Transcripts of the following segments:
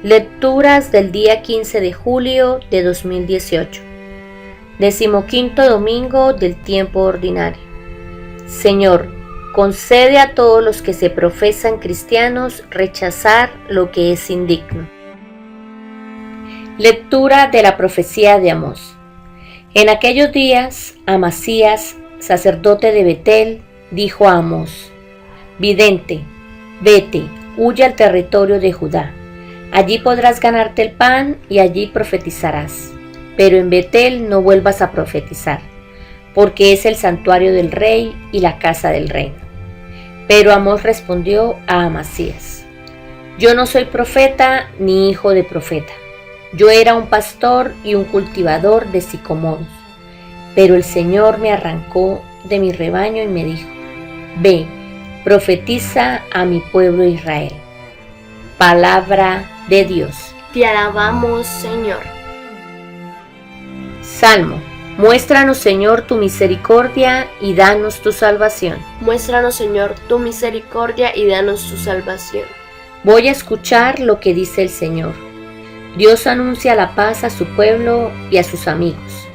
Lecturas del día 15 de julio de 2018. 15º domingo del tiempo ordinario. Señor, concede a todos los que se profesan cristianos rechazar lo que es indigno. Lectura de la profecía de Amós. En aquellos días, Amasías, sacerdote de Betel, dijo a Amós: Vidente, vete, huye al territorio de Judá. Allí podrás ganarte el pan y allí profetizarás. Pero en Betel no vuelvas a profetizar, porque es el santuario del rey y la casa del reino. Pero Amós respondió a Amasías: Yo no soy profeta ni hijo de profeta. Yo era un pastor y un cultivador de sicomoros. Pero el Señor me arrancó de mi rebaño y me dijo: Ve, profetiza a mi pueblo Israel. Palabra de Dios. Te alabamos, Señor. Salmo. Muéstranos, Señor, tu misericordia y danos tu salvación. Muéstranos, Señor, tu misericordia y danos tu salvación. Voy a escuchar lo que dice el Señor. Dios anuncia la paz a su pueblo y a sus amigos.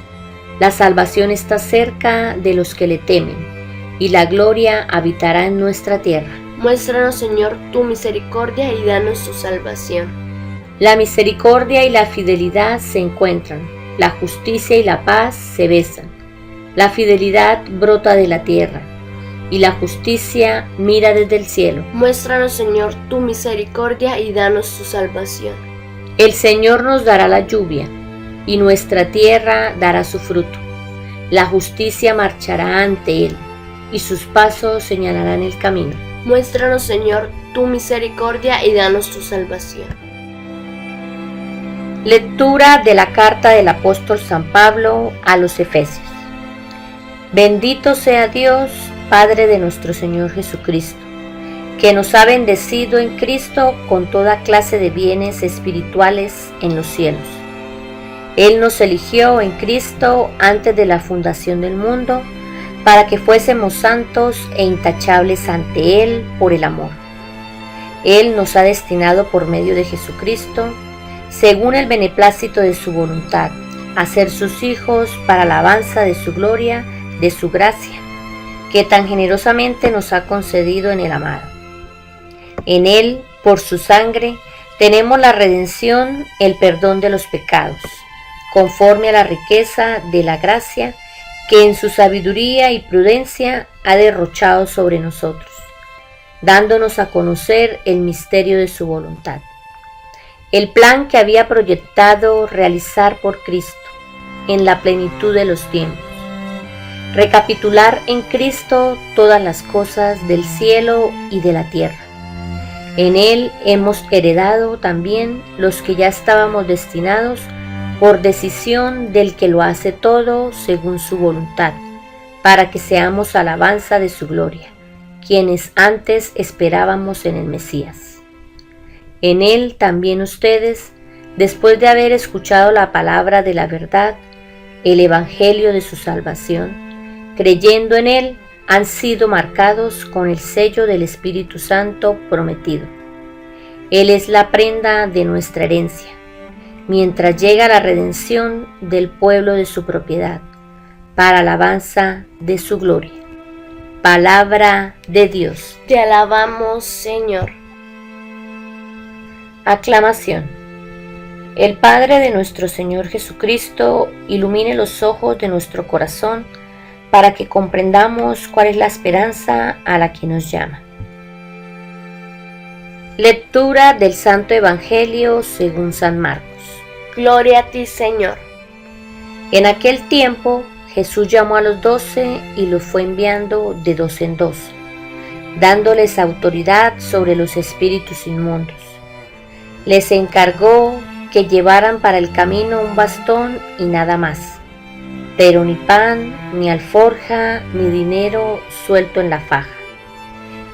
La salvación está cerca de los que le temen, y la gloria habitará en nuestra tierra. Muéstranos, Señor, tu misericordia y danos tu salvación. La misericordia y la fidelidad se encuentran, la justicia y la paz se besan. La fidelidad brota de la tierra, y la justicia mira desde el cielo. Muéstranos, Señor, tu misericordia y danos tu salvación. El Señor nos dará la lluvia, y nuestra tierra dará su fruto. La justicia marchará ante él, y sus pasos señalarán el camino. Muéstranos, Señor, tu misericordia y danos tu salvación. Lectura de la carta del apóstol San Pablo a los Efesios. Bendito sea Dios, Padre de nuestro Señor Jesucristo, que nos ha bendecido en Cristo con toda clase de bienes espirituales en los cielos. Él nos eligió en Cristo antes de la fundación del mundo, para que fuésemos santos e intachables ante Él por el amor. Él nos ha destinado por medio de Jesucristo, según el beneplácito de su voluntad, a ser sus hijos para alabanza de su gloria, de su gracia, que tan generosamente nos ha concedido en el amado. En Él, por su sangre, tenemos la redención, el perdón de los pecados, conforme a la riqueza de la gracia que en su sabiduría y prudencia ha derrochado sobre nosotros, dándonos a conocer el misterio de su voluntad, el plan que había proyectado realizar por Cristo en la plenitud de los tiempos, recapitular en Cristo todas las cosas del cielo y de la tierra. En Él hemos heredado también los que ya estábamos destinados por decisión del que lo hace todo según su voluntad, para que seamos alabanza de su gloria, quienes antes esperábamos en el Mesías. En Él también ustedes, después de haber escuchado la palabra de la verdad, el evangelio de su salvación, creyendo en Él, han sido marcados con el sello del Espíritu Santo prometido. Él es la prenda de nuestra herencia, mientras llega la redención del pueblo de su propiedad, para alabanza de su gloria. Palabra de Dios. Te alabamos, Señor. Aclamación. El Padre de nuestro Señor Jesucristo ilumine los ojos de nuestro corazón para que comprendamos cuál es la esperanza a la que nos llama. Lectura del Santo Evangelio según San Marcos. Gloria a ti, Señor. En aquel tiempo Jesús llamó a los 12 y los fue enviando de 2 en 2, dándoles autoridad sobre los espíritus inmundos. Les encargó que llevaran para el camino un bastón y nada más, pero ni pan, ni alforja, ni dinero suelto en la faja.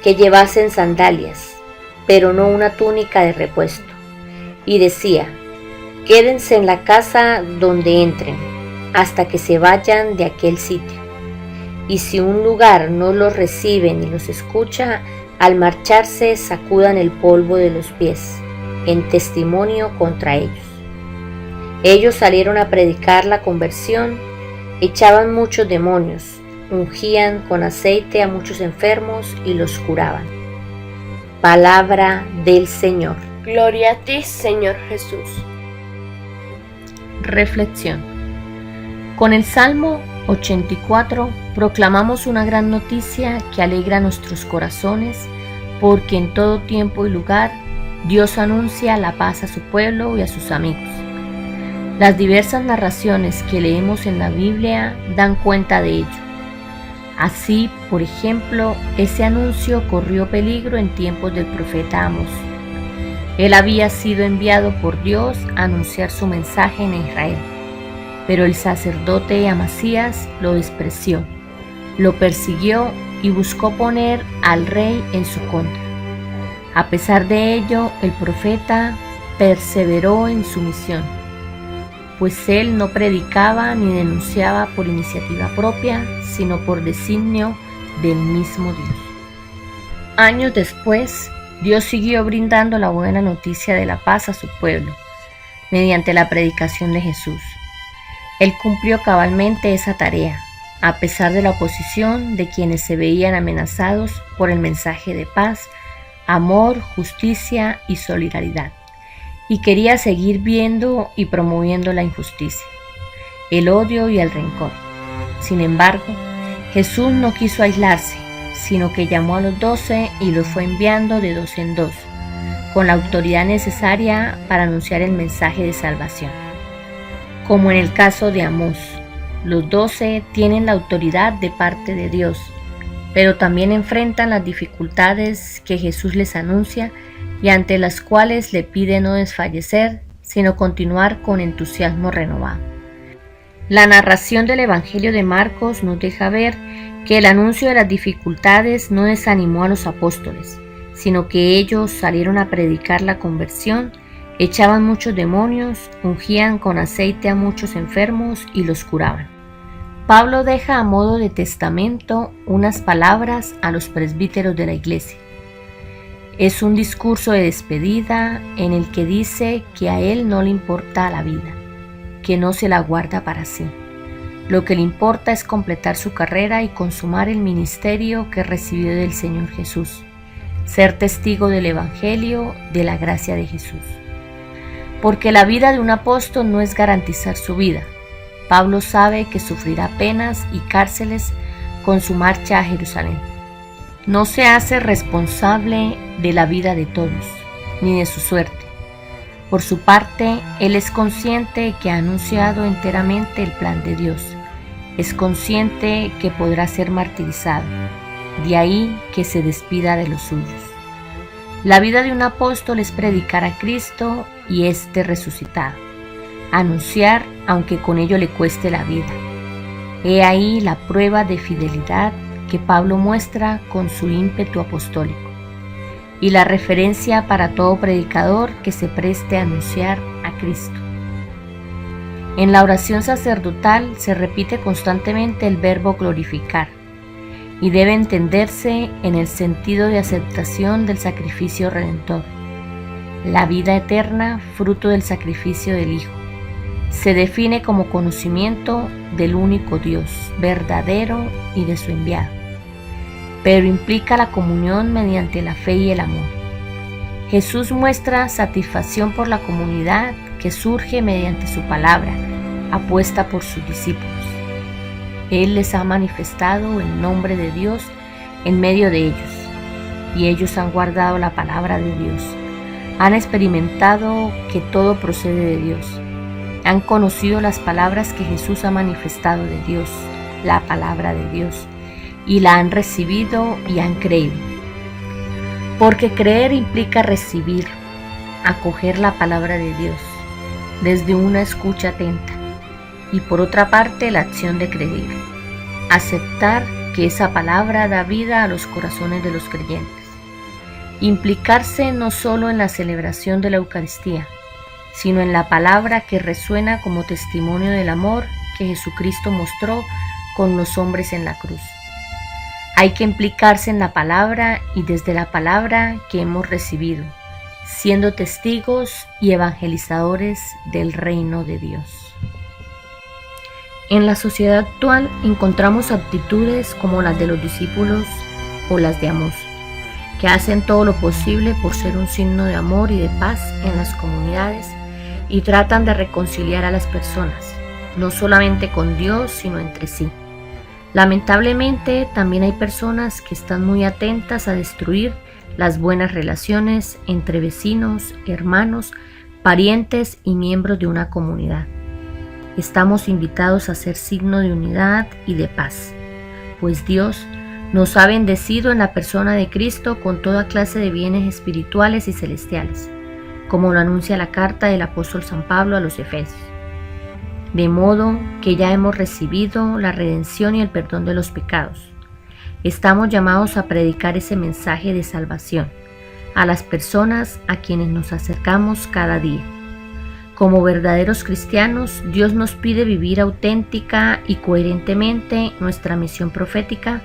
Que llevasen sandalias, pero no una túnica de repuesto. Y decía: Quédense en la casa donde entren, hasta que se vayan de aquel sitio. Y si un lugar no los recibe ni los escucha, al marcharse sacudan el polvo de los pies. en testimonio contra ellos. Ellos salieron a predicar la conversión, echaban muchos demonios, ungían con aceite a muchos enfermos y los curaban. Palabra del Señor. Gloria a ti, Señor Jesús. Reflexión. Con el Salmo 84 proclamamos una gran noticia que alegra nuestros corazones, porque en todo tiempo y lugar Dios anuncia la paz a su pueblo y a sus amigos. Las diversas narraciones que leemos en la Biblia dan cuenta de ello. Así, por ejemplo, ese anuncio corrió peligro en tiempos del profeta Amós. Él había sido enviado por Dios a anunciar su mensaje en Israel, pero el sacerdote Amasías lo despreció, lo persiguió y buscó poner al rey en su contra. A pesar de ello, el profeta perseveró en su misión, pues él no predicaba ni denunciaba por iniciativa propia, sino por designio del mismo Dios. Años después, Dios siguió brindando la buena noticia de la paz a su pueblo, mediante la predicación de Jesús. Él cumplió cabalmente esa tarea, a pesar de la oposición de quienes se veían amenazados por el mensaje de paz, amor, justicia y solidaridad, y quería seguir viendo y promoviendo la injusticia, el odio y el rencor. Sin embargo, Jesús no quiso aislarse, sino que llamó a los 12 y los fue enviando de 2 en 2, con la autoridad necesaria para anunciar el mensaje de salvación. Como en el caso de Amós, los 12 tienen la autoridad de parte de Dios, pero también enfrentan las dificultades que Jesús les anuncia y ante las cuales le pide no desfallecer, sino continuar con entusiasmo renovado. La narración del Evangelio de Marcos nos deja ver que el anuncio de las dificultades no desanimó a los apóstoles, sino que ellos salieron a predicar la conversión, echaban muchos demonios, ungían con aceite a muchos enfermos y los curaban. Pablo deja a modo de testamento unas palabras a los presbíteros de la iglesia. Es un discurso de despedida en el que dice que a él no le importa la vida, que no se la guarda para sí. Lo que le importa es completar su carrera y consumar el ministerio que recibió del Señor Jesús, ser testigo del Evangelio, de la gracia de Jesús. Porque la vida de un apóstol no es garantizar su vida. Pablo sabe que sufrirá penas y cárceles con su marcha a Jerusalén. No se hace responsable de la vida de todos, ni de su suerte. Por su parte, él es consciente que ha anunciado enteramente el plan de Dios. Es consciente que podrá ser martirizado, de ahí que se despida de los suyos. La vida de un apóstol es predicar a Cristo y este resucitado, anunciar aunque con ello le cueste la vida. He ahí la prueba de fidelidad que Pablo muestra con su ímpetu apostólico, y la referencia para todo predicador que se preste a anunciar a Cristo. En la oración sacerdotal se repite constantemente el verbo glorificar, y debe entenderse en el sentido de aceptación del sacrificio redentor, la vida eterna fruto del sacrificio del Hijo. Se define como conocimiento del único Dios verdadero y de su enviado, pero implica la comunión mediante la fe y el amor. Jesús muestra satisfacción por la comunidad que surge mediante su palabra, apuesta por sus discípulos. Él les ha manifestado el nombre de Dios en medio de ellos, y ellos han guardado la palabra de Dios. Han experimentado que todo procede de Dios. Han conocido las palabras que Jesús ha manifestado de Dios, la palabra de Dios, y la han recibido y han creído. Porque creer implica recibir, acoger la palabra de Dios, desde una escucha atenta, y por otra parte la acción de creer, aceptar que esa palabra da vida a los corazones de los creyentes. Implicarse no solo en la celebración de la Eucaristía, sino en la palabra que resuena como testimonio del amor que Jesucristo mostró con los hombres en la cruz. Hay que implicarse en la palabra y desde la palabra que hemos recibido, siendo testigos y evangelizadores del reino de Dios. En la sociedad actual encontramos actitudes como las de los discípulos o las de Amós, que hacen todo lo posible por ser un signo de amor y de paz en las comunidades y tratan de reconciliar a las personas, no solamente con Dios, sino entre sí. Lamentablemente, también hay personas que están muy atentas a destruir las buenas relaciones entre vecinos, hermanos, parientes y miembros de una comunidad. Estamos invitados a ser signo de unidad y de paz, pues Dios nos ha bendecido en la persona de Cristo con toda clase de bienes espirituales y celestiales, como lo anuncia la carta del apóstol San Pablo a los Efesios. De modo que ya hemos recibido la redención y el perdón de los pecados. Estamos llamados a predicar ese mensaje de salvación a las personas a quienes nos acercamos cada día. Como verdaderos cristianos, Dios nos pide vivir auténtica y coherentemente nuestra misión profética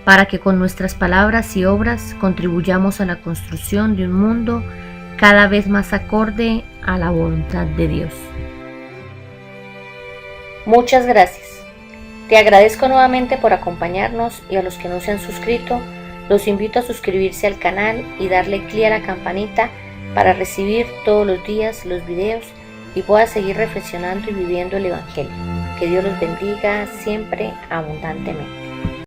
para que con nuestras palabras y obras contribuyamos a la construcción de un mundo cada vez más acorde a la voluntad de Dios. Muchas gracias. Te agradezco nuevamente por acompañarnos y a los que no se han suscrito, los invito a suscribirse al canal y darle clic a la campanita para recibir todos los días los videos y pueda seguir reflexionando y viviendo el Evangelio. Que Dios los bendiga siempre abundantemente.